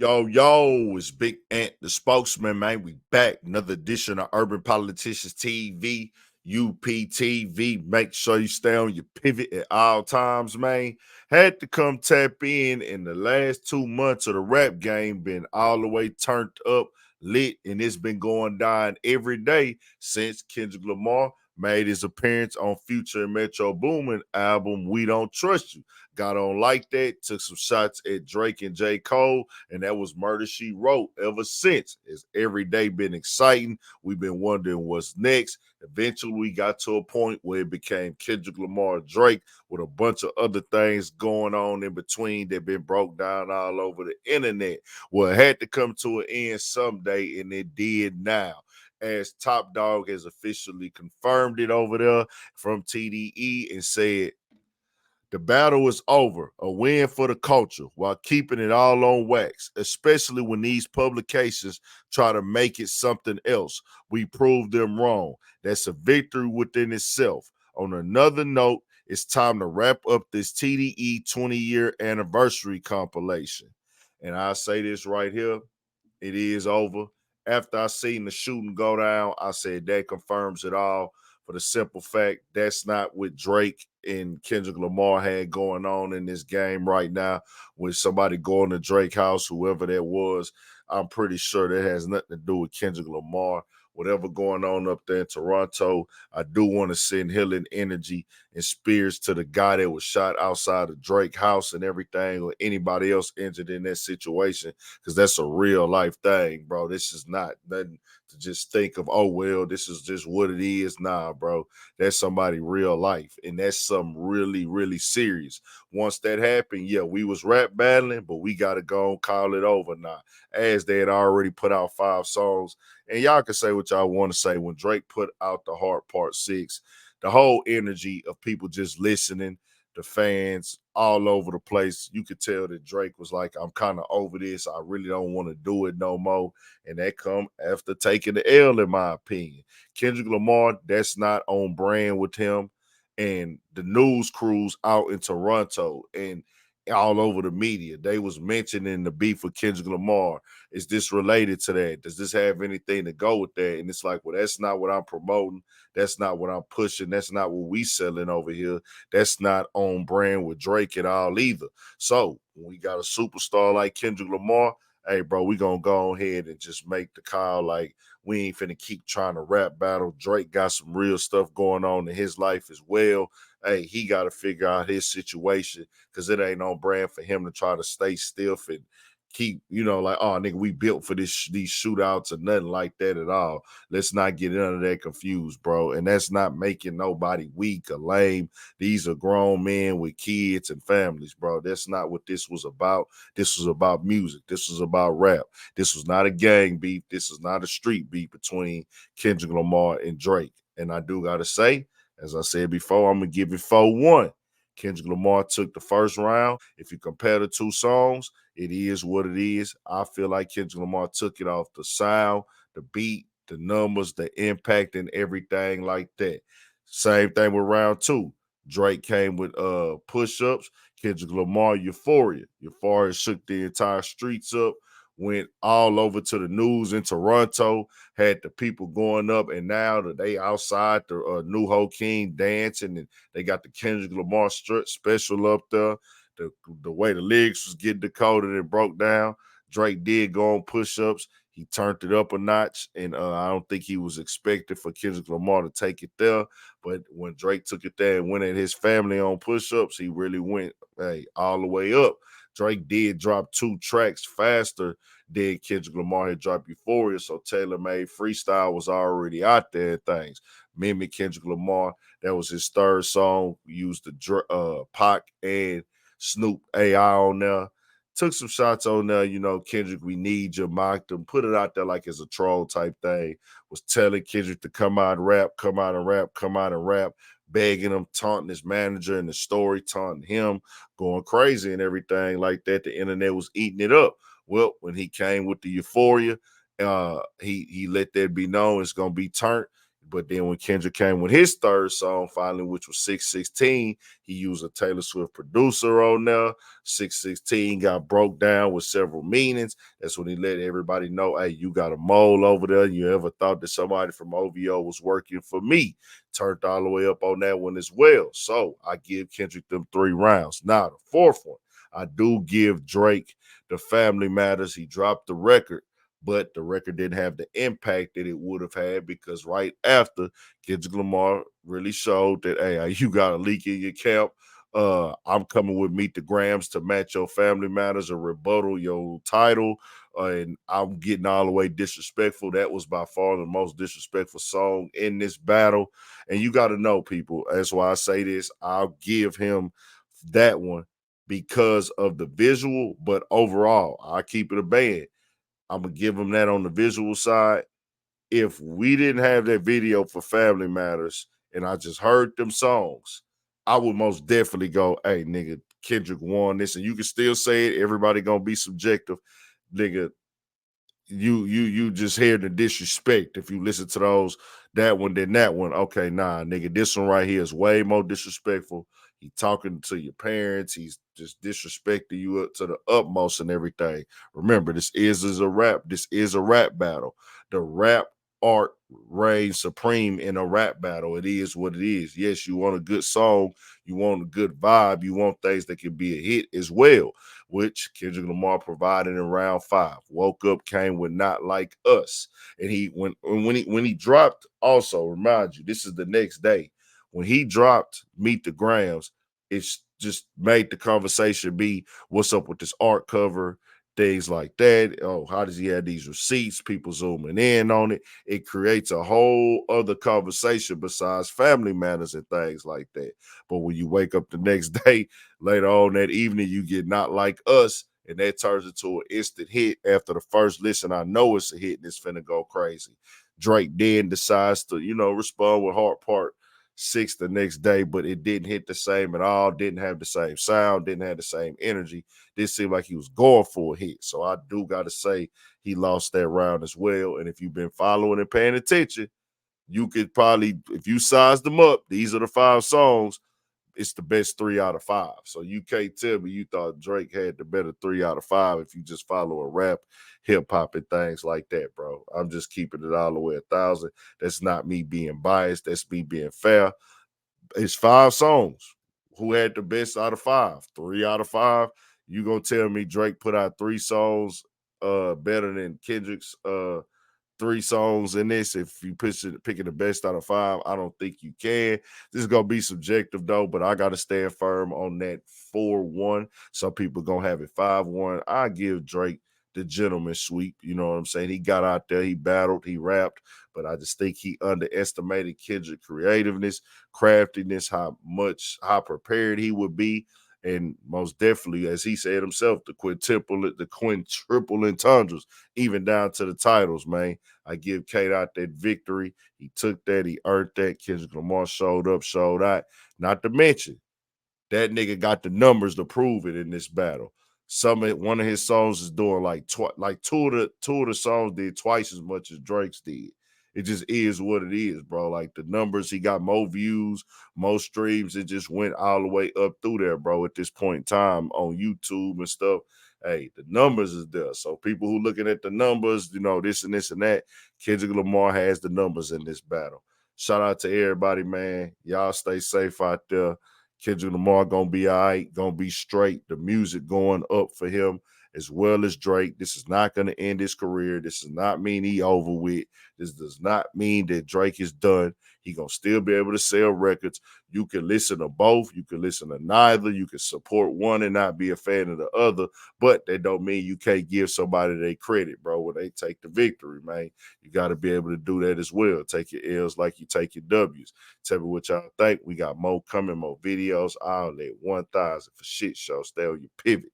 Yo, it's Big Ant, the spokesman, man. We back. Another edition of Urban Politicians TV, UPTV. Make sure you stay on your pivot at all times, man. Had to come tap in the last 2 months of the rap game, been all the way turned up, lit, and it's been going down every day since Kendrick Lamar made his appearance on Future and Metro Boomin album, We Don't Trust You. Got on like that, took some shots at Drake and J. Cole, and that was Murder She Wrote ever since. It's every day been exciting. We've been wondering what's next. Eventually, we got to a point where it became Kendrick Lamar Drake with a bunch of other things going on in between that been broke down all over the internet. Well, it had to come to an end someday, and it did now. As Top Dog has officially confirmed it over there from TDE and said, the battle is over, a win for the culture while keeping it all on wax, especially when these publications try to make it something else. We proved them wrong. That's a victory within itself. On another note, it's time to wrap up this TDE 20-year anniversary compilation. And I say this right here, it is over. After I seen the shooting go down, I said that confirms it all for the simple fact that's not what Drake and Kendrick Lamar had going on in this game right now. With somebody going to Drake house, whoever that was, I'm pretty sure that has nothing to do with Kendrick Lamar. Whatever going on up there in Toronto, I do want to send healing energy and spirits to the guy that was shot outside of Drake house and everything, or anybody else injured in that situation, because that's a real life thing, bro. This is not nothing to just think of, oh, well, this is just what it is. Nah, bro. That's somebody real life. And that's something really, really serious. Once that happened, yeah, we was rap battling, but we got to go and call it over now. As they had already put out 5 songs. And y'all can say what y'all want to say. When Drake put out The Heart Part 6, the whole energy of people just listening, the fans all over the place, you could tell that Drake was like, I'm kind of over this. I really don't want to do it no more. And that come after taking the L, in my opinion. Kendrick Lamar, that's not on brand with him. And the news crews out in Toronto and all over the media, they was mentioning the beef with Kendrick Lamar. Is this related to that? Does this have anything to go with that? And it's like, well, that's not what I'm promoting. That's not what I'm pushing. That's not what we selling over here. That's not on brand with Drake at all either. So when we got a superstar like Kendrick Lamar, hey, bro, we gonna go ahead and just make the call like we ain't finna keep trying to rap battle. Drake got some real stuff going on in his life as well. Hey, he got to figure out his situation because it ain't on brand for him to try to stay stiff and keep, like, oh, nigga, we built for these shootouts or nothing like that at all. Let's not get none of that confused, bro. And that's not making nobody weak or lame. These are grown men with kids and families, bro. That's not what this was about. This was about music. This was about rap. This was not a gang beef. This is not a street beef between Kendrick Lamar and Drake. And I do gotta say, as I said before, I'm gonna give it 4-1. Kendrick Lamar took the first round. If you compare the two songs, it is what it is. I feel like Kendrick Lamar took it off the sound, the beat, the numbers, the impact, and everything like that. Same thing with round 2. Drake came with push-ups. Kendrick Lamar, Euphoria. Euphoria shook the entire streets up, went all over to the news in Toronto, had the people going up, and now that they outside the New Ho King dancing, and they got the Kendrick Lamar special up there. The way the lyrics was getting decoded and broke down, Drake did go on push-ups. He turned it up a notch, and I don't think he was expected for Kendrick Lamar to take it there. But when Drake took it there and went at his family on push-ups, he really went, hey, all the way up. Drake did drop 2 tracks faster than Kendrick Lamar had dropped Euphoria, so Taylor Made Freestyle was already out there and things. Mimic Kendrick Lamar, that was his 3rd song. We used the Pac and Snoop AI on there. Took some shots on there, Kendrick, we need you, mocked him, put it out there like it's a troll type thing. Was telling Kendrick to come out and rap, come out and rap, come out and rap, begging him, taunting his manager in the story, taunting him, going crazy and everything like that. The internet was eating it up. Well, when he came with the Euphoria, he let that be known it's gonna be turned. But then when Kendrick came with his third song, finally, which was 616, he used a Taylor Swift producer on there. 616 got broke down with several meanings. That's when he let everybody know, hey, you got a mole over there. You ever thought that somebody from OVO was working for me? Turned all the way up on that one as well. So I give Kendrick them 3 rounds. Now, the fourth one, I do give Drake the Family Matters. He dropped the record, but the record didn't have the impact that it would have had because right after, Kendrick Lamar really showed that, hey, you got a leak in your camp. I'm coming with Meet the Grams to match your Family Matters or rebuttal your title. And I'm getting all the way disrespectful. That was by far the most disrespectful song in this battle. And you got to know, people, that's why I say this. I'll give him that one because of the visual, but overall, I keep it a band. I'm gonna give him that on the visual side. If we didn't have that video for Family Matters and I just heard them songs, I would most definitely go, hey, nigga, Kendrick won this. And you can still say it, everybody gonna be subjective. Nigga, you just hear the disrespect. If you listen to those, that one, then that one. Okay, nah, nigga, this one right here is way more disrespectful. He talking to your parents. He's just disrespecting you up to the utmost and everything. Remember, this is a rap. This is a rap battle. The rap art reigns supreme in a rap battle. It is what it is. Yes, you want a good song. You want a good vibe. You want things that can be a hit as well, which Kendrick Lamar provided in round 5. Woke up, came with Not Like Us. And he when he dropped, also remind you, this is the next day. When he dropped Meet the Grams, it's just made the conversation be what's up with this art cover, things like that. Oh, how does he have these receipts? People zooming in on it. It creates a whole other conversation besides Family Matters and things like that. But when you wake up the next day, later on that evening, you get Not Like Us, and that turns into an instant hit. After the first listen, I know it's a hit and it's finna go crazy. Drake then decides to, respond with Heart Part 6 the next day, but it didn't hit the same at all, didn't have the same sound, didn't have the same energy. This seemed like he was going for a hit. So I do got to say he lost that round as well. And if you've been following and paying attention, you could probably, if you size them up, these are the 5 songs, it's the best 3 out of 5. So you can't tell me you thought Drake had the better 3 out of 5 if you just follow a rap, hip hop, and things like that, bro. I'm just keeping it all the way 1,000. That's not me being biased. That's me being fair. It's 5 songs. Who had the best out of 5? 3 out of 5. You gonna tell me Drake put out 3 songs better than Kendrick's 3 songs in this? If you picking the best out of 5, I don't think you can. This is gonna be subjective though, but I gotta stand firm on that 4-1. Some people gonna have it 5-1. I give Drake the gentleman sweep. You know what I'm saying? He got out there, he battled, he rapped, but I just think he underestimated Kendrick's creativeness, craftiness, how prepared he would be. And most definitely, as he said himself, the quintuple entendres, even down to the titles, man. I give Kate out that victory. He took that, he earned that. Kendrick Lamar showed up, showed out. Not to mention, that nigga got the numbers to prove it in this battle. One of his songs is doing like two of the songs did twice as much as Drake's did. It just is what it is, bro. Like the numbers, he got more views, more streams. It just went all the way up through there, bro. At this point in time on YouTube and stuff, hey, the numbers is there. So people who looking at the numbers, this and this and that, Kendrick Lamar has the numbers in this battle. Shout out to everybody, man. Y'all stay safe out there. Kendrick Lamar gonna be all right, gonna be straight. The music going up for him as well as Drake. This is not gonna end his career. This does not mean he over with. This does not mean that Drake is done. He gonna still be able to sell records. You can listen to both. You can listen to neither. You can support one and not be a fan of the other. But that don't mean you can't give somebody their credit, bro, when they take the victory, man. You got to be able to do that as well. Take your L's like you take your W's. Tell me what y'all think. We got more coming, more videos. I'll let 1,000 for shit show. Stay on your pivot.